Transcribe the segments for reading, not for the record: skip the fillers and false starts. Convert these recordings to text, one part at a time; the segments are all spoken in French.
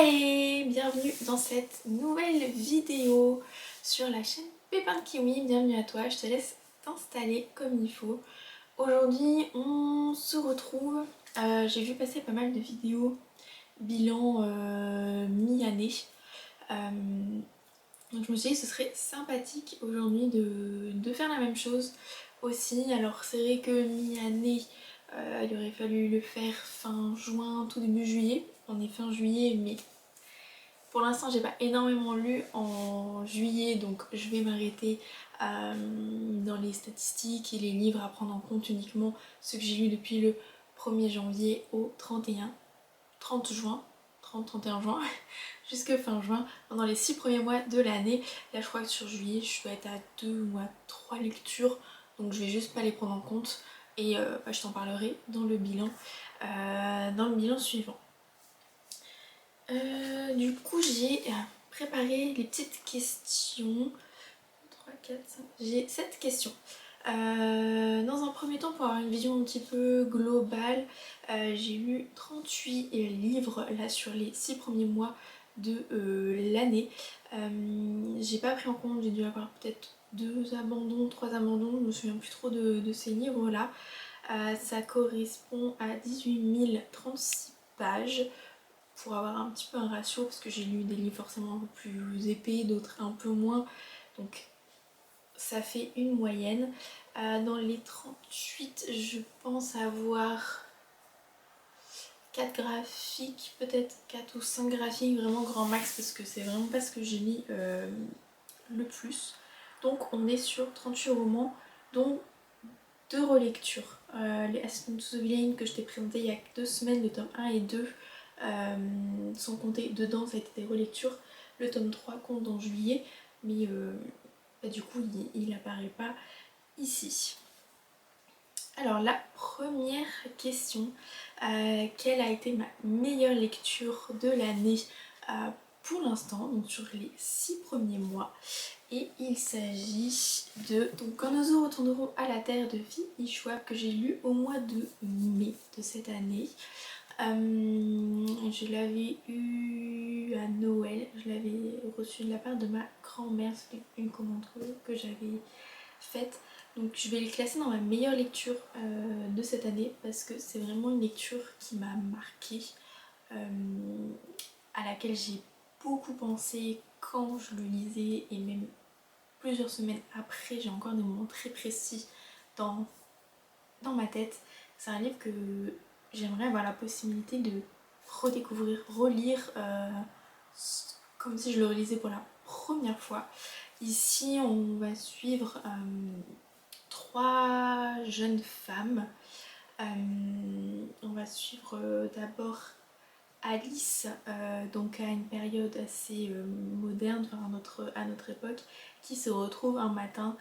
Hi, bienvenue dans cette nouvelle vidéo sur la chaîne Pépin de Kiwi. Bienvenue à toi, je te laisse t'installer comme il faut. Aujourd'hui on se retrouve, j'ai vu passer pas mal de vidéos bilan mi-année. Donc je me suis dit que ce serait sympathique aujourd'hui de faire la même chose aussi. Alors c'est vrai que mi-année, il aurait fallu le faire fin juin, tout début juillet. On est fin juillet, mais pour l'instant j'ai pas énormément lu en juillet, donc je vais m'arrêter dans les statistiques et les livres à prendre en compte uniquement ceux que j'ai lus depuis le 1er janvier au 30 juin, 30-31 juin, jusque fin juin, pendant les 6 premiers mois de l'année. Là je crois que sur juillet je dois être à 2 ou à 3 lectures, donc je vais juste pas les prendre en compte et je t'en parlerai dans le bilan suivant. Du coup j'ai préparé les petites questions. 3, 4, 5, j'ai 7 questions. Dans un premier temps, pour avoir une vision un petit peu globale, j'ai lu 38 livres là sur les 6 premiers mois de l'année. J'ai pas pris en compte, j'ai dû avoir peut-être 2 abandons, 3 abandons, je me souviens plus trop de ces livres là. Ça correspond à 18 036 pages pour avoir un petit peu un ratio, parce que j'ai lu des livres forcément un peu plus épais, d'autres un peu moins, donc ça fait une moyenne. Dans les 38, je pense avoir 4 graphiques, peut-être 4 ou 5 graphiques, vraiment grand max, parce que c'est vraiment pas ce que j'ai mis le plus. Donc on est sur 38 romans, dont 2 relectures. Les Assassin's to the Villain que je t'ai présenté il y a 2 semaines, le tome 1 et 2 sont comptés dedans, ça a été des relectures. Le tome 3 compte en juillet, mais du coup il apparaît pas ici. Alors la première question, quelle a été ma meilleure lecture de l'année pour l'instant, donc sur les 6 premiers mois? Et il s'agit de donc Quand nos os retourneront à la terre de V.E. Schwab, que j'ai lu au mois de mai de cette année. Je l'avais eu à Noël, je l'avais reçu de la part de ma grand-mère, c'était une commande que j'avais faite. Donc je vais le classer dans ma meilleure lecture de cette année, parce que c'est vraiment une lecture qui m'a marquée, à laquelle j'ai beaucoup pensé quand je le lisais, et même plusieurs semaines après, j'ai encore des moments très précis dans ma tête. C'est un livre que j'aimerais avoir la possibilité de redécouvrir, relire, comme si je le relisais pour la première fois. Ici on va suivre 3 jeunes femmes. On va suivre d'abord Alice, donc à une période assez moderne, enfin à notre époque, qui se retrouve un matin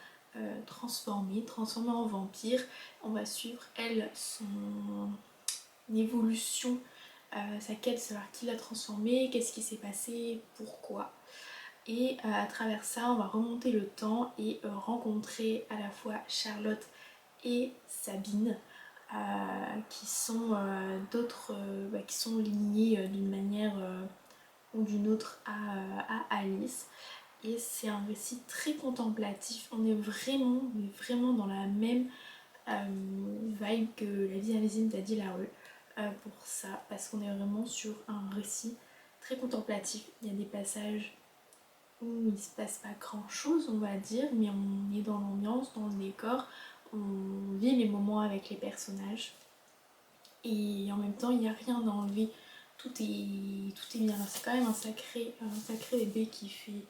transformée en vampire. On va suivre elle, son évolution, sa quête, savoir qui l'a transformée, qu'est-ce qui s'est passé, pourquoi. Et à travers ça, on va remonter le temps et rencontrer à la fois Charlotte et Sabine, qui sont qui sont liées d'une manière ou d'une autre à Alice. Et c'est un récit très contemplatif. On est vraiment dans la même vibe que La vie invisible d'Adi Larue pour ça, parce qu'on est vraiment sur un récit très contemplatif. Il y a des passages où il se passe pas grand chose, on va dire, mais on est dans l'ambiance, dans le décor, on vit les moments avec les personnages, et en même temps il n'y a rien à enlever, tout est bien. C'est quand même un sacré bébé qui fait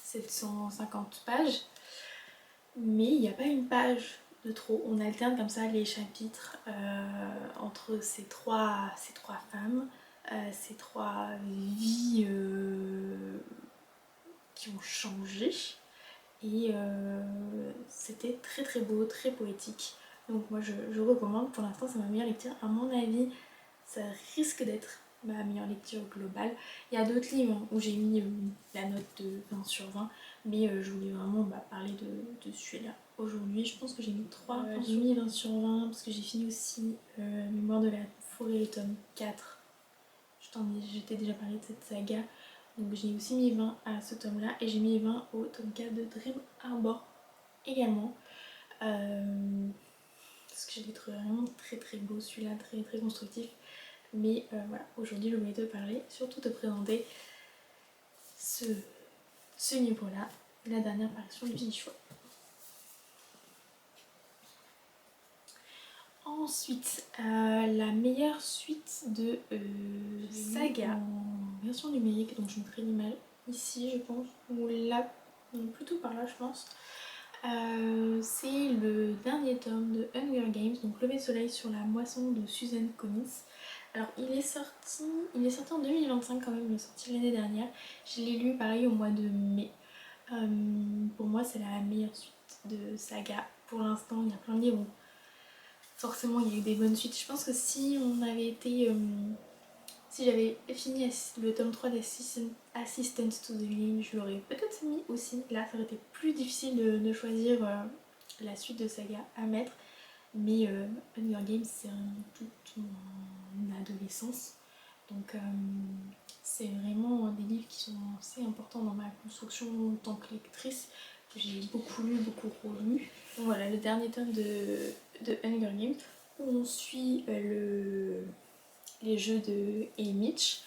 750 pages, mais il n'y a pas une page de trop. On alterne comme ça les chapitres entre ces trois femmes, ces 3 vies qui ont changé, et c'était très beau, très poétique. Donc moi je recommande. Pour l'instant c'est ma meilleure lecture. À mon avis ça risque d'être ma meilleure lecture globale. Il y a d'autres livres où j'ai mis la note de 20 sur 20, mais je voulais vraiment parler de celui-là aujourd'hui. Je pense que j'ai mis 3, j'ai mis 20 sur 20 parce que j'ai fini aussi Mémoire de la forêt, le tome 4. Je je t'ai déjà parlé de cette saga. Donc j'ai aussi mis 20 à ce tome là et j'ai mis 20 au tome 4 de Dream Harbor également. Parce que je l'ai trouvé vraiment très très beau celui-là, très très constructif. Mais voilà, aujourd'hui je voulais te parler, surtout te présenter ce livre-là, la dernière parution de Vichot. Ensuite, la meilleure suite de saga en version numérique, donc je mettrai l'image ici je pense, ou là, plutôt par là je pense. C'est le dernier tome de Hunger Games, donc Lever le soleil sur la moisson de Suzanne Collins. Alors il est sorti en 2025 quand même, il est sorti l'année dernière. Je l'ai lu pareil au mois de mai. Pour moi c'est la meilleure suite de saga. Pour l'instant il y a plein de livres. Forcément il y a eu des bonnes suites. Je pense que si on avait été... si j'avais fini le tome 3 d'Assistance to the Healing, je l'aurais peut-être mis aussi. Là ça aurait été plus difficile de choisir la suite de saga à mettre. Mais Hunger Games c'est vraiment toute mon adolescence. Donc c'est vraiment des livres qui sont assez importants dans ma construction en tant que lectrice. Que j'ai beaucoup lu, beaucoup relu. Donc voilà, le dernier tome de Hunger Games où on suit les jeux de Mitch.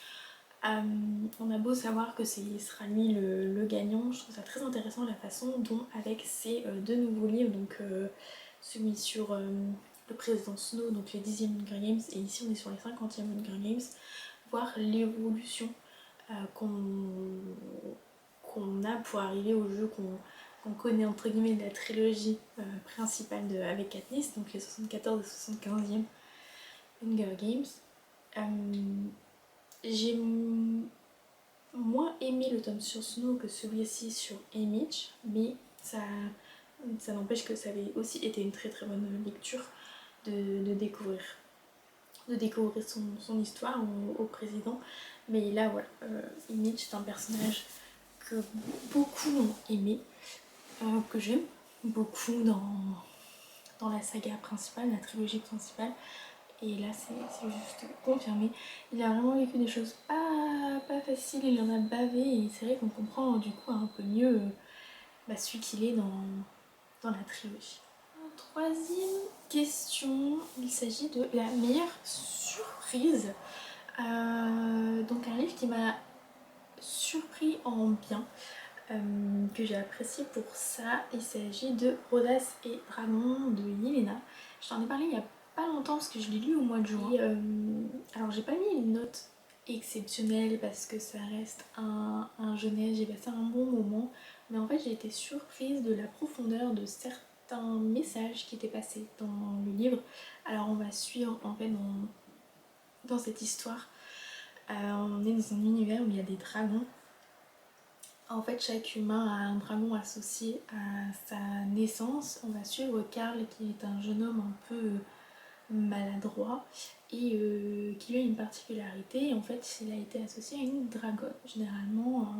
On a beau savoir que ce sera lui le gagnant, je trouve ça très intéressant la façon dont avec ces deux nouveaux livres, donc celui sur le président Snow, donc les 10e Hunger Games, et ici on est sur les 50e Hunger Games, voir l'évolution qu'on a pour arriver au jeu qu'on connaît entre guillemets de la trilogie principale avec Katniss, donc les 74 et 75e Hunger Games. J'ai moins aimé le tome sur Snow que celui-ci sur Mitch, mais ça n'empêche que ça avait aussi été une très très bonne lecture de découvrir son histoire au président. Mais là voilà, Mitch est un personnage que beaucoup ont aimé, que j'aime beaucoup dans la saga principale, la trilogie principale. Et là c'est juste confirmé. Il a vraiment vécu des choses pas faciles, il en a bavé et c'est vrai qu'on comprend du coup un peu mieux celui qu'il est dans la trilogie. Troisième question, il s'agit de la meilleure surprise. Donc un livre qui m'a surpris en bien, que j'ai apprécié pour ça. Il s'agit de Rosas et Dragons de Yelena. Je t'en ai parlé il y a pas longtemps parce que je l'ai lu au mois de juin. Et, alors j'ai pas mis une note exceptionnelle parce que ça reste un jeunesse, j'ai passé un bon moment, mais en fait j'ai été surprise de la profondeur de certains messages qui étaient passés dans le livre. Alors on va suivre en fait dans cette histoire, on est dans un univers où il y a des dragons. En fait, chaque humain a un dragon associé à sa naissance. On va suivre Karl qui est un jeune homme un peu maladroit et qui a une particularité. En fait, il a été associé à une dragonne. Généralement,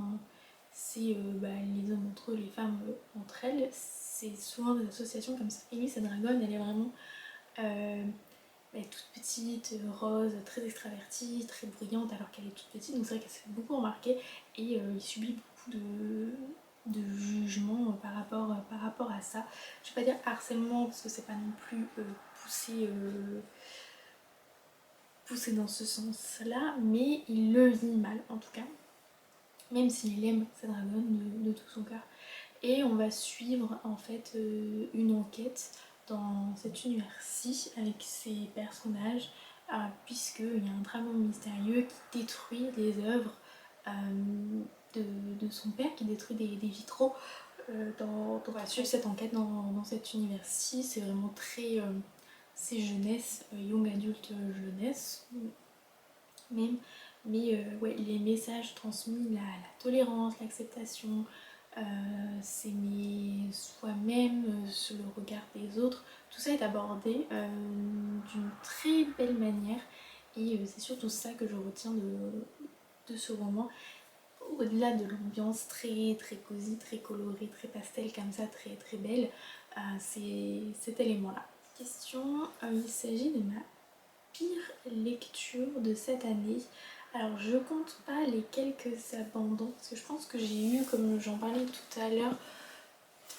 c'est les hommes entre eux, les femmes entre elles. C'est souvent des associations comme ça. Et lui, cette dragonne, elle est vraiment toute petite, rose, très extravertie, très bruyante alors qu'elle est toute petite. Donc c'est vrai qu'elle s'est beaucoup remarquée et il subit beaucoup de jugements par rapport à ça. Je vais pas dire harcèlement parce que c'est pas non plus poussé dans ce sens-là, mais il le vit mal en tout cas, même s'il aime sa dragonne de tout son cœur. Et on va suivre en fait une enquête dans cet univers-ci avec ces personnages, puisqu'il y a un dragon mystérieux qui détruit les œuvres de son père, qui détruit des vitraux. On va suivre cette enquête dans cet univers-ci. C'est vraiment très c'est jeunesse, young adulte jeunesse même, mais ouais, les messages transmis, la tolérance, l'acceptation, s'aimer soi-même, sur le regard des autres, tout ça est abordé d'une très belle manière et c'est surtout ça que je retiens de ce roman. Au-delà de l'ambiance très très cosy, très colorée, très pastel comme ça, très très belle, c'est cet élément-là. Question, il s'agit de ma pire lecture de cette année. Alors je compte pas les quelques abandons parce que je pense que j'ai eu, comme j'en parlais tout à l'heure,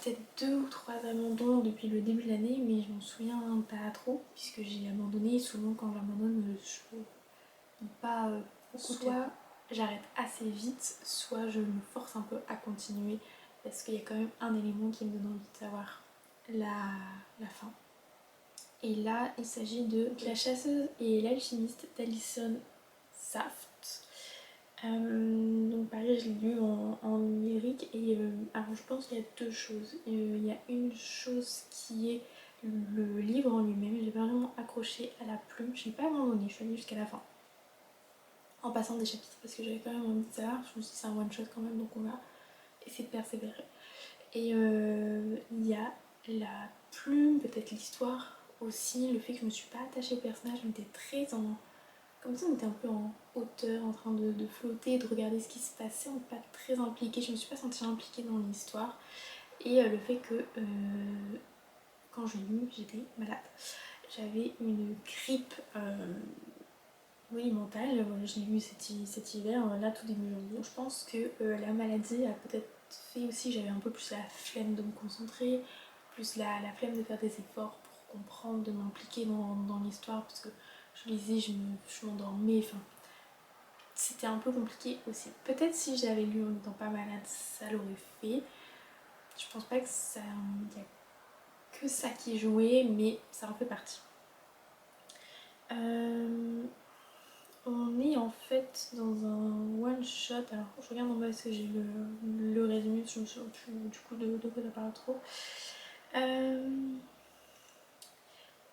peut-être 2 ou 3 abandons depuis le début de l'année, mais je m'en souviens pas trop puisque j'ai abandonné. Souvent quand j'abandonne, je ne pas beaucoup. Soit j'arrête assez vite, soit je me force un peu à continuer parce qu'il y a quand même un élément qui me donne envie de savoir la fin. Et là, il s'agit de La chasseuse et l'alchimiste d'Alison Saft. Donc pareil, je l'ai lu en numérique et alors je pense qu'il y a 2 choses. Il y a une chose qui est le livre en lui-même. J'ai pas vraiment accroché à la plume. Je l'ai pas abandonné, je suis allée jusqu'à la fin. En passant des chapitres parce que j'avais quand même envie de savoir. Je me suis dit c'est un one shot quand même, donc on va essayer de persévérer. Et il y a la plume, peut-être l'histoire aussi, le fait que je me suis pas attachée au personnage, on était très en... Comme ça on était un peu en hauteur, en train de flotter, de regarder ce qui se passait, on n'était pas très impliquée, je me suis pas sentie impliquée dans l'histoire. Et le fait que quand je l'ai lu, j'étais malade. J'avais une grippe monumentale, voilà, je l'ai lu cet hiver, là tout début janvier. Je pense que la maladie a peut-être fait aussi, j'avais un peu plus la flemme de me concentrer, plus la flemme de faire des efforts pour comprendre, de m'impliquer dans l'histoire, parce que je lisais, je m'endormais, enfin c'était un peu compliqué aussi. Peut-être si j'avais lu en étant pas malade, ça l'aurait fait. Je pense pas que ça, y a que ça qui jouait, mais ça en fait partie. On est en fait dans un one shot. Alors je regarde en bas parce que j'ai le résumé, je me souviens plus du coup de quoi ça parle trop.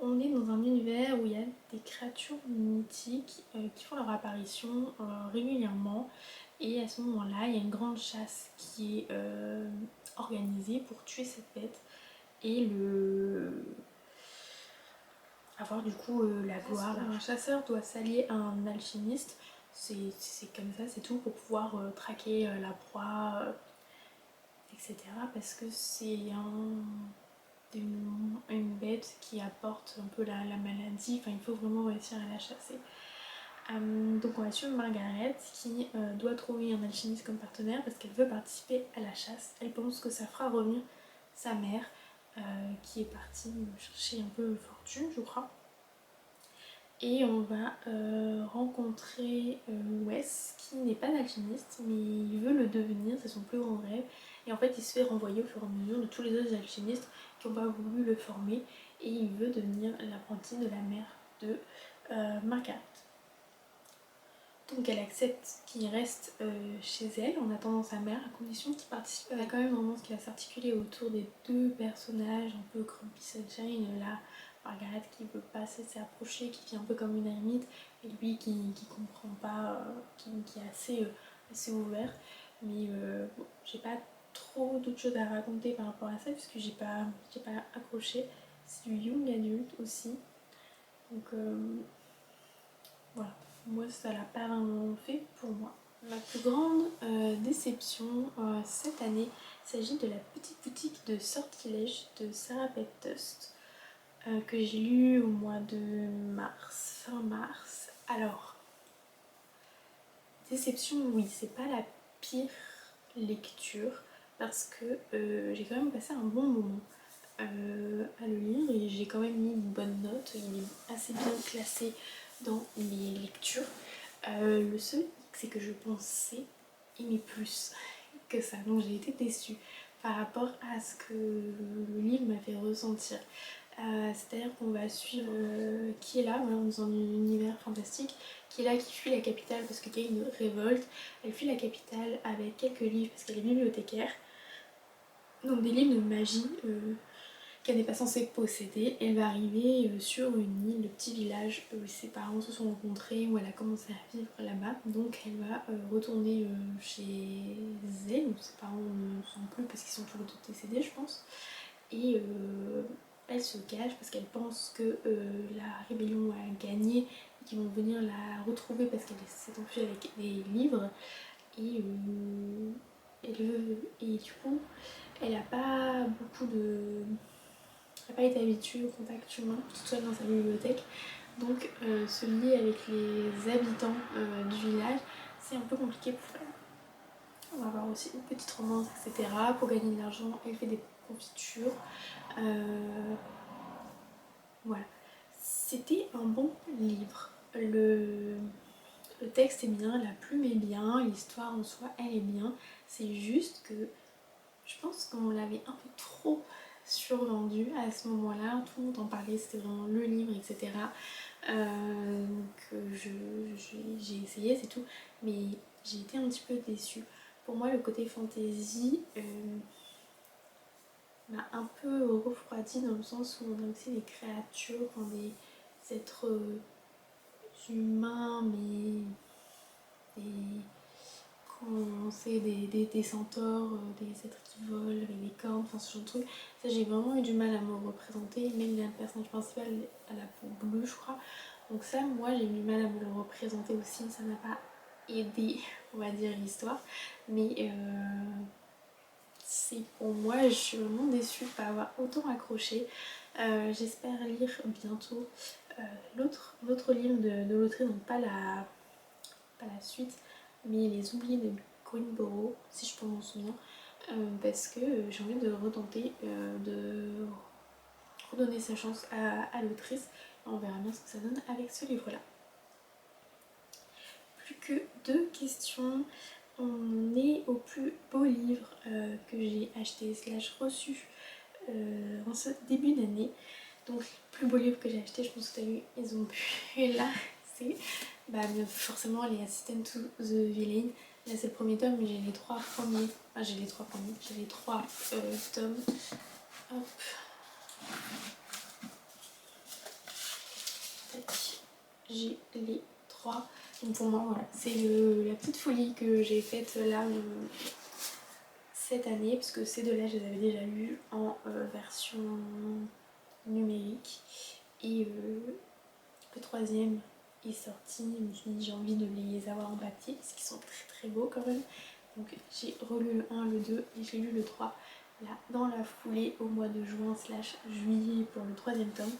On est dans un univers où il y a des créatures mythiques qui font leur apparition régulièrement. Et à ce moment-là, il y a une grande chasse qui est organisée pour tuer cette bête et avoir du coup la gloire. Un chasseur doit s'allier à un alchimiste, c'est comme ça, c'est tout, pour pouvoir traquer la proie, etc. Parce que c'est une bête qui apporte un peu la maladie, enfin il faut vraiment réussir à la chasser. Donc on va suivre Margaret qui doit trouver un alchimiste comme partenaire parce qu'elle veut participer à la chasse. Elle pense que ça fera revenir sa mère qui est partie chercher un peu fortune, je crois. Et on va rencontrer Wes qui n'est pas alchimiste mais il veut le devenir, c'est son plus grand rêve. Et en fait il se fait renvoyer au fur et à mesure de tous les autres alchimistes qui n'ont pas voulu le former et il veut devenir l'apprenti de la mère de Margaret. Donc elle accepte qu'il reste chez elle en attendant sa mère, à condition qu'il participe. Il y a quand même un moment qui va s'articuler autour des 2 personnages, un peu Grumpy Sunshine, là, Margaret qui veut pas se laisser approcher, qui vit un peu comme une ermite, et lui qui comprend pas, qui est assez ouvert. Mais bon, j'ai pas trop d'autres choses à raconter par rapport à ça, puisque j'ai pas accroché. C'est du young adulte aussi. Donc voilà. Moi, ça l'a pas vraiment fait pour moi. Ma plus grande déception cette année, il s'agit de La petite boutique de sortilèges de Sarah Bathurst que j'ai lu au mois de mars, fin mars. Alors, déception, oui, c'est pas la pire lecture parce que j'ai quand même passé un bon moment à le lire et j'ai quand même mis une bonne note. Il est assez bien classé dans mes lectures. Le seul hic, c'est que je pensais aimer plus que ça, donc j'ai été déçue par rapport à ce que le livre m'a fait ressentir. C'est-à-dire qu'on va suivre qui est là, dans un univers fantastique, qui est là, qui fuit la capitale parce qu'il y a une révolte. Elle fuit la capitale avec quelques livres parce qu'elle est bibliothécaire, donc des livres de magie qu'elle n'est pas censée posséder. Elle va arriver sur une île, le petit village où ses parents se sont rencontrés, où elle a commencé à vivre là-bas. Donc elle va retourner chez elle, où ses parents ne sont plus parce qu'ils sont tous les deux décédés, je pense. Et elle se cache parce qu'elle pense que la rébellion a gagné et qu'ils vont venir la retrouver parce qu'elle s'est enfuie avec des livres. Et du coup, elle n'a pas beaucoup de... Elle n'a pas été habituée au contact humain, toute seule dans sa bibliothèque. Donc se lier avec les habitants du village, c'est un peu compliqué pour elle. On va avoir aussi une petite romance, etc. Pour gagner de l'argent, elle fait des confitures. Voilà. C'était un bon livre. Le texte est bien, la plume est bien, l'histoire en soi, elle est bien. C'est juste que je pense qu'on l'avait un peu trop survendu à ce moment-là. Tout le monde en parlait, c'était vraiment le livre, etc. Que j'ai essayé, c'est tout. Mais j'ai été un petit peu déçue. Pour moi, le côté fantasy m'a un peu refroidi dans le sens où on a aussi des créatures, enfin des êtres humains, mais des, comment c'est, des centaures, des êtres qui volent avec des cornes, enfin ce genre de truc. Ça, j'ai vraiment eu du mal à me représenter. Même la personnage principale a la peau bleue, je crois. Donc ça, moi, j'ai eu du mal à me le représenter aussi. Ça n'a pas aidé, on va dire, l'histoire. Mais c'est pour moi, je suis vraiment déçue de ne pas avoir autant accroché. J'espère lire bientôt l'autre livre de l'autrice, donc pas la suite, mais Les Oubliés de Greenborough, si je prononce bien, parce que j'ai envie de retenter, de redonner sa chance à l'autrice. On verra bien ce que ça donne avec ce livre-là. Plus que 2 questions. On est au plus beau livre que j'ai acheté slash reçu en ce début d'année. Donc le plus beau livre que j'ai acheté, je pense que tu as vu, ils ont pu. Et là, c'est forcément les Assistant to the Villain. Là c'est le premier tome, mais j'ai les 3 premiers. Ah, j'ai les 3 premiers, j'ai les 3 tomes. Hop. J'ai les 3. Donc pour moi, voilà, c'est la petite folie que j'ai faite là cette année, parce que ces deux-là, je les avais déjà lus en version numérique. Et le troisième est sorti, je me suis dit j'ai envie de les avoir en papier, parce qu'ils sont très très beaux quand même. Donc j'ai relu le 1, le 2 et j'ai lu le 3 là dans la foulée au mois de juin slash juillet pour le troisième tome.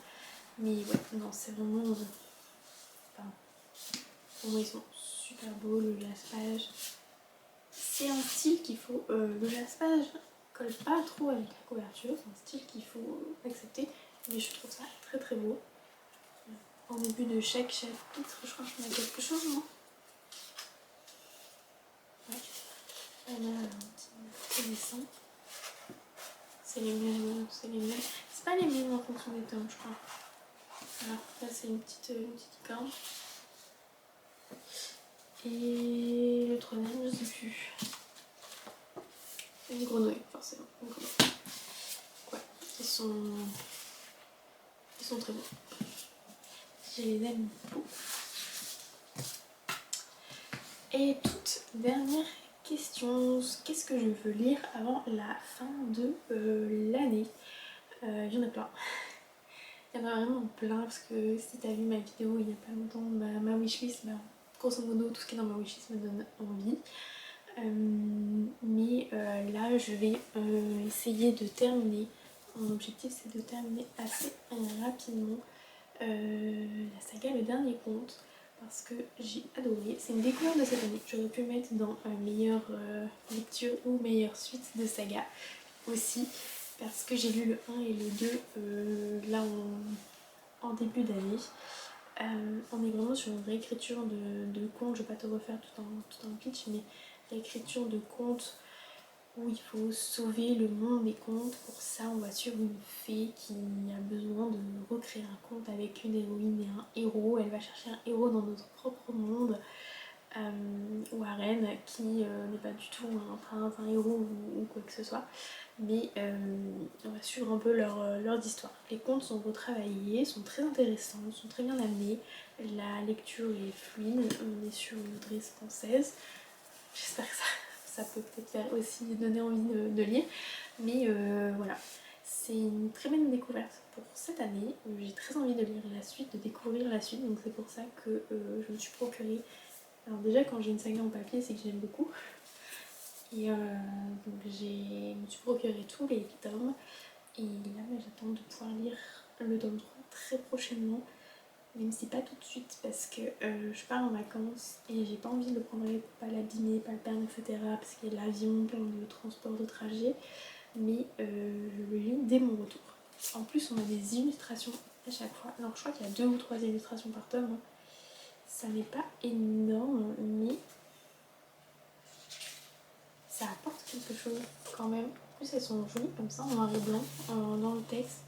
Mais ouais, non, c'est vraiment... Enfin, pour moi ils sont super beaux, le jaspage. C'est un style qu'il faut... le jaspage colle pas trop avec la couverture, c'est un style qu'il faut accepter, mais je trouve ça très très beau. En début de chaque chapitre, je crois qu'on a quelque chose, non? Ouais, on a un petit dessin. C'est les mêmes, c'est les mêmes. C'est pas les mêmes en fonction des tomes, je crois. Alors là, c'est une petite licorne. Et le troisième, je sais plus. Une grenouille, forcément. Une grenouille. Ouais, ils sont très beaux. Je les aime beaucoup. Et toute dernière question, qu'est-ce que je veux lire avant la fin de l'année? Il y en a plein. Il y en a vraiment plein parce que si t'as vu ma vidéo il y a pas longtemps, ma wishlist, grosso modo tout ce qui est dans ma wishlist me donne envie. Mais là je vais essayer de terminer. Mon objectif c'est de terminer assez rapidement la saga Le Dernier Conte parce que j'ai adoré. C'est une découverte de cette année. J'aurais pu mettre dans meilleure lecture ou meilleure suite de saga aussi parce que j'ai lu le 1 et le 2 là en début d'année. On est vraiment sur une réécriture de contes. Je vais pas te refaire tout un pitch, mais réécriture de contes où il faut sauver le monde des contes. Pour ça, on va suivre une fée qui a besoin de recréer un conte avec une héroïne et un héros. Elle va chercher un héros dans notre propre monde. Warren qui n'est pas du tout un prince, un héros ou quoi que ce soit, mais on va suivre un peu leur histoire. Les contes sont retravaillés, sont très intéressants, sont très bien amenés, la lecture est fluide, on est sur une autrice française, j'espère que ça peut peut-être faire aussi donner envie de lire, mais voilà. C'est une très bonne découverte pour cette année, j'ai très envie de lire la suite, de découvrir la suite, donc c'est pour ça que je me suis procuré. Alors déjà quand j'ai une saga en papier c'est que j'aime beaucoup et donc je me suis procuré tous les tomes et là j'attends de pouvoir lire le tome 3 très prochainement même si pas tout de suite parce que je pars en vacances et j'ai pas envie de le prendre pour pas l'abîmer, pas le perdre, etc. Parce qu'il y a de l'avion, plein de transport, de trajet. Mais je le lis dès mon retour. En plus, on a des illustrations à chaque fois. Alors, je crois qu'il y a 2 ou 3 illustrations par tome. Hein. Ça n'est pas énorme, mais ça apporte quelque chose quand même. En plus, elles sont jolies comme ça, en noir et blanc, dans le texte.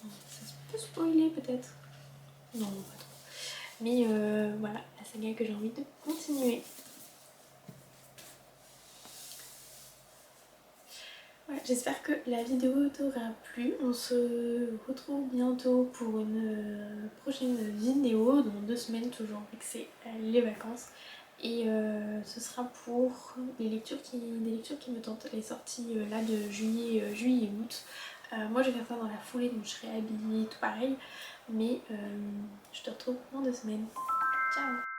Ça peut spoiler peut-être. Non, pas trop. Mais voilà, la saga que j'ai envie de continuer. Voilà, j'espère que la vidéo t'aura plu. On se retrouve bientôt pour une prochaine vidéo, dans 2 semaines toujours, vu que c'est les vacances. Et ce sera pour des lectures qui me tentent. Les sorties là de juillet et août. Moi je vais faire ça dans la foulée, donc je serai habillée tout pareil. Mais je te retrouve dans 2 semaines. Ciao!